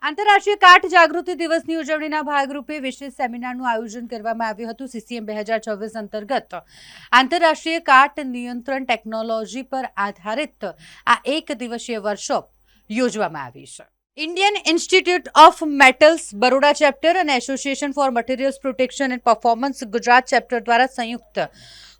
આંતરરાષ્ટ્રીય કાટ જાગૃતિ દિવસની ઉજવણીના ભાગરૂપે વિશેષ સેમિનારનું આયોજન કરવામાં આવ્યું હતું। સીસીએમ 2026 અંતર્ગત આંતરરાષ્ટ્રીય કાટ નિયંત્રણ ટેકનોલોજી પર આધારિત આ એક દિવસીય વર્કશોપ યોજવામાં આવી છે। Indian institute of metals Baroda chapter અને association for materials protection and performance Gujarat chapter દ્વારા સંયુક્ત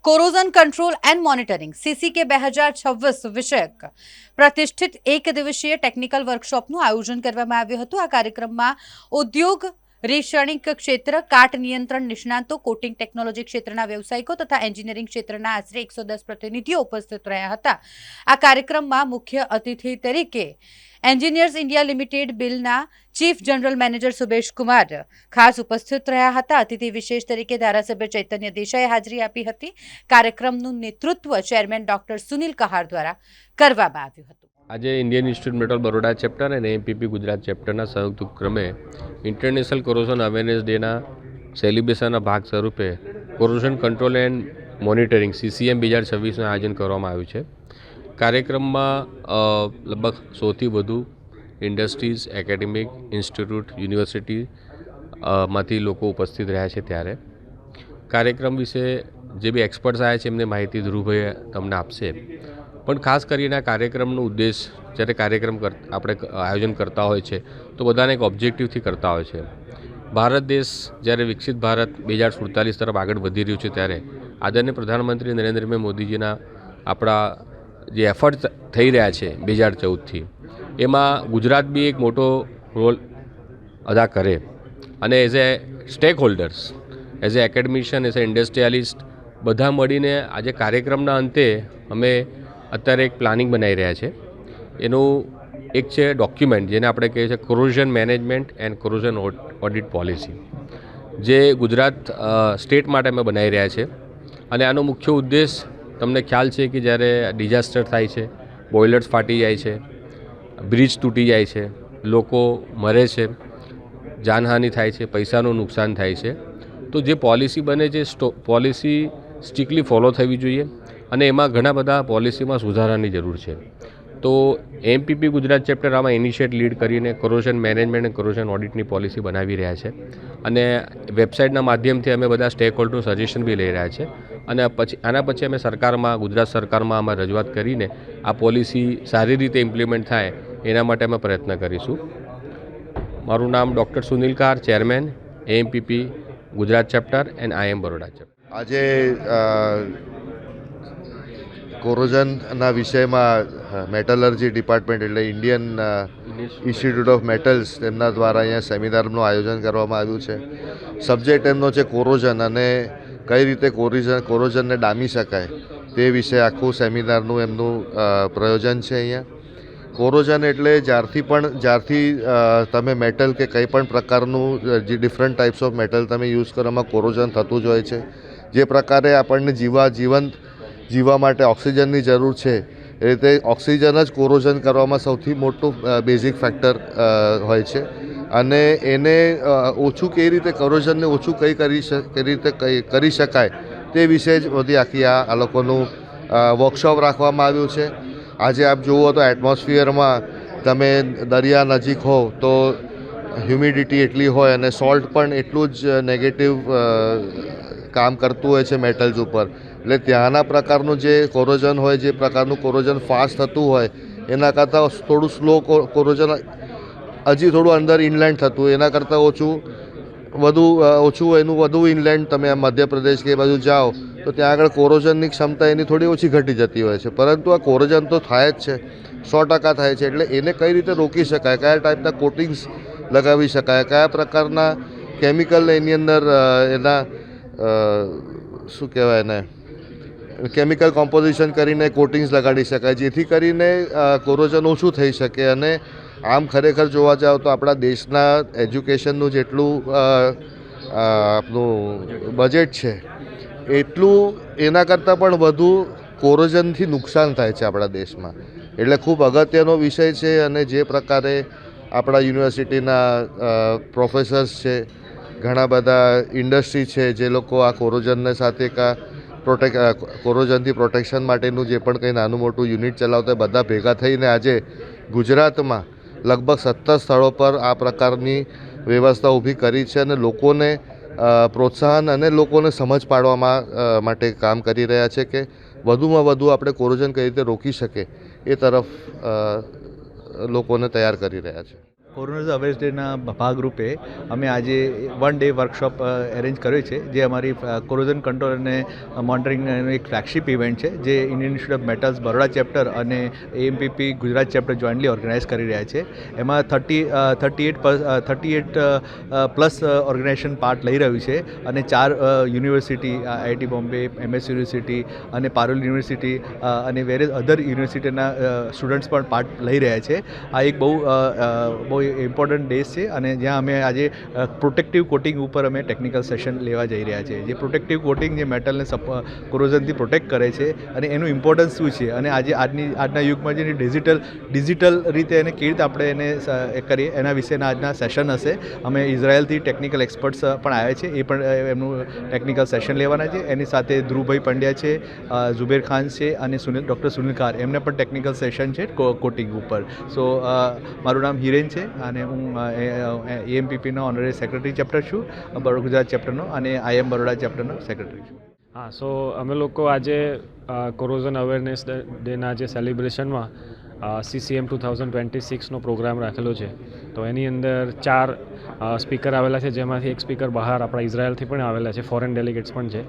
corrosion control and monitoring CCK 2026 વિષયક પ્રતિષ્ઠિત એક દિવસીય ટેકનિકલ વર્કશોપનું આયોજન કરવામાં આવ્યું હતું। આ કાર્યક્રમમાં ઉદ્યોગ શૈક્ષણિક ક્ષેત્ર કાટ નિયંત્રણ નિષ્ણાતો કોટિંગ ટેકનોલોજી ક્ષેત્રના વ્યવસાયિકો તથા એન્જિનિયરિંગ ક્ષેત્રના આશરે 110 પ્રતિનિધિઓ ઉપસ્થિત રહ્યા હતા। આ કાર્યક્રમમાં મુખ્ય અતિથિ તરીકે એન્જિનિયર્સ ઇન્ડિયા લિમિટેડ બિલના chief general manager Subesh Kumar ખાસ ઉપસ્થિત રહ્યા હતા। અતિથિ વિશેષ તરીકે ધારાસભ્ય ચૈતન્ય દેસાઈએ હાજરી આપી હતી। કાર્યક્રમનું નેતૃત્વ ચેરમેન ડોક્ટર સુનિલ કહાર દ્વારા કરવામાં આવ્યું હતું। આજે Indian Institute metal Baroda chapter અને એમપીપી ગુજરાત ચેપ્ટરના સંયુક્ત ઉપક્રમે ઇન્ટરનેશનલ કોરોઝન અવેરનેસ ડેના સેલિબ્રેશનના ભાગ સ્વરૂપે corrosion control and monitoring CCM 2026નું આયોજન કરવામાં આવ્યું છે। કાર્યક્રમમાં લગભગ 100થી વધુ ઇન્ડસ્ટ્રીઝ, એકેડેમિક ઇન્સ્ટિટ્યૂટ, યુનિવર્સિટી માંથી લોકો ઉપસ્થિત રહ્યા છે। ત્યારે કાર્યક્રમ વિશે જે બી એક્સપર્ટ્સ આવ્યા છે એમને માહિતી ધ્રુવભાઈ તમને આપશે। પણ ખાસ કરીને આ કાર્યક્રમનો ઉદ્દેશ જ્યારે કાર્યક્રમ આપણે આયોજન કરતા હોય છે તો બધાને એક ઓબ્જેક્ટિવથી કરતા હોય છે। ભારત દેશ જ્યારે વિકસિત ભારત 2047 તરફ આગળ વધી રહ્યું છે ત્યારે આદરણીય પ્રધાનમંત્રી નરેન્દ્રભાઈ મોદીજીના આપણા જે એફર્ટ થઈ રહ્યા છે 2014થી એમાં ગુજરાત બી એક મોટો રોલ અદા કરે અને as a stakeholders, as a academician, as a industrialist બધા મળીને આજે કાર્યક્રમના અંતે અમે અત્યારે એક પ્લાનિંગ બનાવી રહ્યા છે। એનું એક છે ડોક્યુમેન્ટ જેને આપણે કહીએ છીએ corrosion management and corrosion audit policy, જે ગુજરાત સ્ટેટ માટે અમે બનાવી રહ્યા છે। અને આનો મુખ્ય ઉદ્દેશ તમને ખ્યાલ છે કે જ્યારે ડિઝાસ્ટર થાય છે, બોઇલર્સ ફાટી જાય છે, બ્રિજ તૂટી જાય છે, લોકો મરે છે, જાનહાનિ થાય છે, પૈસાનું નુકસાન થાય છે, તો જે પોલિસી બને છે પોલિસી સ્ટ્રિક્ટલી ફોલો થવી જોઈએ અને એમાં ઘણા બધા પોલિસીમાં સુધારાની જરૂર છે। તો એમપીપી ગુજરાત ચેપ્ટર આમાં ઇનિશિયેટ લીડ કરીને કોરોઝન મેનેજમેન્ટ અને કોરોઝન ઓડિટની પોલિસી બનાવી રહ્યા છે અને વેબસાઇટના માધ્યમથી અમે બધા સ્ટેક હોલ્ડરનું સજેશન બી લઈ રહ્યા છે અને આના પછી અમે સરકારમાં, ગુજરાત સરકારમાં અમે રજૂઆત કરીને આ પોલિસી સારી રીતે ઇમ્પ્લિમેન્ટ થાય એના માટે અમે પ્રયત્ન કરીશું। મારું નામ doctor Sunil Kahar, chairman MPP Gujarat chapter and IM Baroda chapter. આજે કોરોઝનના વિષયમાં મેટલર્જી ડિપાર્ટમેન્ટ એટલે ઇન્ડિયન ઇન્સ્ટિટ્યૂટ ઓફ મેટલ્સ તેમના દ્વારા અહીંયા સેમિનારનું આયોજન કરવામાં આવ્યું છે। સબ્જેક્ટ એમનો છે કોરોઝન અને કઈ રીતે કોરોઝનને ડામી શકાય તે વિશે આખું સેમિનારનું એમનું પ્રયોજન છે। અહીંયા કોરોઝન એટલે જ્યારથી તમે મેટલ કે કંઈ પણ પ્રકારનું જે ડિફરન્ટ ટાઈપ્સ ઓફ મેટલ તમે યુઝ કરો એમાં કોરોઝન થતું જ હોય છે। જે પ્રકારે આપણને જીવવા માટે ઓક્સિજનની જરૂર છે એ રીતે ઓક્સિજન જ કોરોઝન કરવામાં સૌથી મોટું બેઝિક ફેક્ટર હોય છે અને એને ઓછું કઈ રીતે કોરોઝનને ઓછું કઈ રીતે કરી શકાય તે વિશે જ બધી આખી આ લોકોનું વર્કશોપ રાખવામાં આવ્યું છે। આજે આપ જુઓ તો એટમોસ્ફિયરમાં તમે દરિયા નજીક હો તો હ્યુમિડિટી એટલી હોય અને સોલ્ટ પણ એટલું જ નેગેટિવ કામ કરતું હોય છે મેટલ્સ ઉપર, એટલે ત્યાંના પ્રકારનું જે કોરોઝન હોય, જે પ્રકારનું કોરોઝન ફાસ્ટ થતું હોય એના કરતાં થોડું સ્લો કોરોઝન હજી થોડું અંદર ઇનલેન્ડ થતું, એના કરતાં ઓછું વધુ ઇનલેન્ડ તમે મધ્યપ્રદેશ કે એ બાજુ જાઓ તો ત્યાં આગળ કોરોઝનની ક્ષમતા એની થોડી ઓછી ઘટી જતી હોય છે, પરંતુ આ કોરોઝન તો થાય જ છે, 100% થાય છે। એટલે એને કઈ રીતે રોકી શકાય, કયા ટાઈપના કોટિંગ્સ લગાવી શકાય, કયા પ્રકારના કેમિકલ એની અંદર એના શું કહેવાય એને કેમિકલ કોમ્પોઝિશન કરીને કોટિંગ્સ લગાડી શકાય જેથી કરીને કોરોઝન ઓછું થઈ શકે। અને આમ ખરેખર જોવા જાવ તો આપણા દેશના એજ્યુકેશનનું જેટલું આપણું બજેટ છે એટલું એના કરતાં પણ વધુ કોરોઝનથી નુકસાન થાય છે આપણા દેશમાં। એટલે ખૂબ અગત્યનો વિષય છે અને જે પ્રકારે આપણા યુનિવર્સિટીના પ્રોફેસર્સ છે, ઘણા બધા ઇન્ડસ્ટ્રી છે જે લોકો આ કોરોઝનને સાથે કોરોઝનથી પ્રોટેક્શન માટેનું જે પણ કંઈ નાનું મોટું યુનિટ ચલાવતા બધા ભેગા થઈને આજે ગુજરાતમાં લગભગ 17 સ્થળો પર આ પ્રકારની વ્યવસ્થા ઊભી કરી છે અને લોકોને પ્રોત્સાહન અને લોકોને સમજ પાડવામાં માટે કામ કરી રહ્યા છે કે વધુમાં વધુ આપણે કોરોઝન કઈ રીતે રોકી શકે એ તરફ લોકોને તૈયાર કરી રહ્યા છે. કોરોના અવેરનેસ ડેના ભાગરૂપે અમે આજે 1 ડે વર્કશોપ એરેન્જ કર્યો છે, જે અમારી કોરોઝન કંટ્રોલ અને મોનિટરિંગનો એક ફ્લેગશિપ ઇવેન્ટ છે, જે Indian institute of metals Baroda chapter અને AMPP Gujarat chapter jointly organise કરી રહ્યા છે. એમાં 38 પ્લસ ઓર્ગેનાઇઝેશન પાર્ટ લઈ રહ્યું છે અને 4 university, IIT Bombay, MS university અને પારુલ યુનિવર્સિટી અને વેરિયસ અધર યુનિવર્સિટીના સ્ટુડન્ટ્સ પણ પાર્ટ લઈ રહ્યા છે. આ એક બહુ ઇમ્પોર્ટન્ટ ડેઝ છે અને જ્યાં અમે આજે પ્રોટેક્ટિવ કોટિંગ ઉપર અમે ટેકનિકલ સેશન લેવા જઈ રહ્યા છે. જે પ્રોટેક્ટિવ કોટિંગ જે મેટલને કોરોઝનથી પ્રોટેક્ટ કરે છે અને એનું ઇમ્પોર્ટન્સ શું છે અને આજના યુગમાં જે ડિજિટલ રીતે એને કેવી રીતે આપણે એને કરીએ એના વિશેના આજના સેશન હશે. અમે ઇઝરાયલથી ટેકનિકલ એક્સપર્ટ્સ પણ આવ્યા છે, એ પણ એમનું ટેકનિકલ સેશન લેવાના છે. એની સાથે ધ્રુવભાઈ પંડ્યા છે, ઝુબેર ખાન છે અને ડૉક્ટર સુનિલ ખાર, એમને પણ ટેકનિકલ સેશન છે કોટિંગ ઉપર. સો મારું નામ હિરેન છે અને હું AMPPનો ઓનરરી સેક્રેટરી ચેપ્ટર છું, ગુજરાત ચેપ્ટરનો, અને IIM બરોડા ચેપ્ટરનો સેક્રેટરી છું. હા, સો અમે લોકો આજે કોરોઝન અવેરનેસ ડેના જે સેલિબ્રેશનમાં CCM 2026નો પ્રોગ્રામ રાખેલો છે. તો એની અંદર 4 સ્પીકર આવેલા છે, જેમાંથી એક સ્પીકર બહાર આપણા ઇઝરાયલથી પણ આવેલા છે, ફોરેન ડેલિગેટ્સ પણ છે,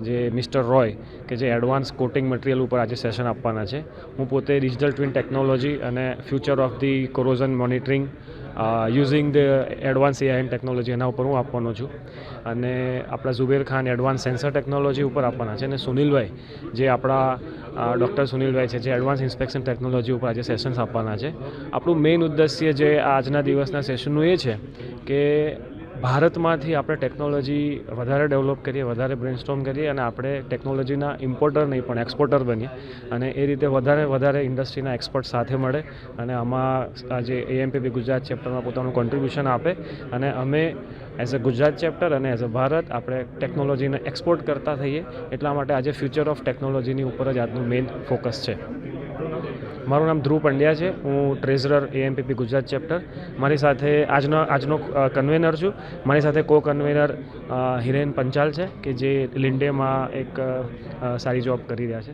જે મિસ્ટર રોય કે જે એડવાન્સ કોટિંગ મટીરિયલ ઉપર આજે સેશન આપવાના છે. હું પોતે ડિજિટલ ટ્વિન ટેકનોલોજી અને future of the corrosion monitoring using the advance AI technology એના ઉપર હું આપવાનો છું. અને આપણા Zuber Khan advance sensor technology ઉપર આપવાના છે, અને સુનિલભાઈ જે આપણા ડૉક્ટર સુનિલભાઈ છે, જે એડવાન્સ ઇન્સ્પેક્શન ટેકનોલોજી ઉપર આજે સેશન્સ આપવાના છે. આપણું મેઇન ઉદ્દેશ્ય જે આજના દિવસના સેશનનું એ છે કે ભારતમાંથી આપણે ટેકનોલોજી વધારે ડેવલપ કરીએ, વધારે બ્રેનસ્ટોર્મ કરીએ અને આપણે ટેકનોલોજીના ઇમ્પોર્ટર નહીં પણ એક્સપોર્ટર બનીએ, અને એ રીતે વધારે ઇન્ડસ્ટ્રીના એક્સપર્ટ સાથે મળે અને આમાં આજે AMPP ગુજરાત ચેપ્ટરમાં પોતાનું કોન્ટ્રીબ્યુશન આપે, અને અમે એઝ અ ગુજરાત ચેપ્ટર અને એઝ અ ભારત આપણે ટેકનોલોજીને એક્સપોર્ટ કરતા થઈએ. એટલા માટે આજે ફ્યુચર ઓફ ટેકનોલોજીની ઉપર જ આજનું મેઇન ફોકસ છે. મારું નામ ધ્રુવ પંડ્યા છે, હું ટ્રેઝરર AMPP ગુજરાત ચેપ્ટર. મારી સાથે આજનો કન્વેનર છું. મારી સાથે કો કન્વેનર હિરેન પંચાલ છે, કે જે લિન્ડેમાં એક સારી જોબ કરી રહ્યા છે.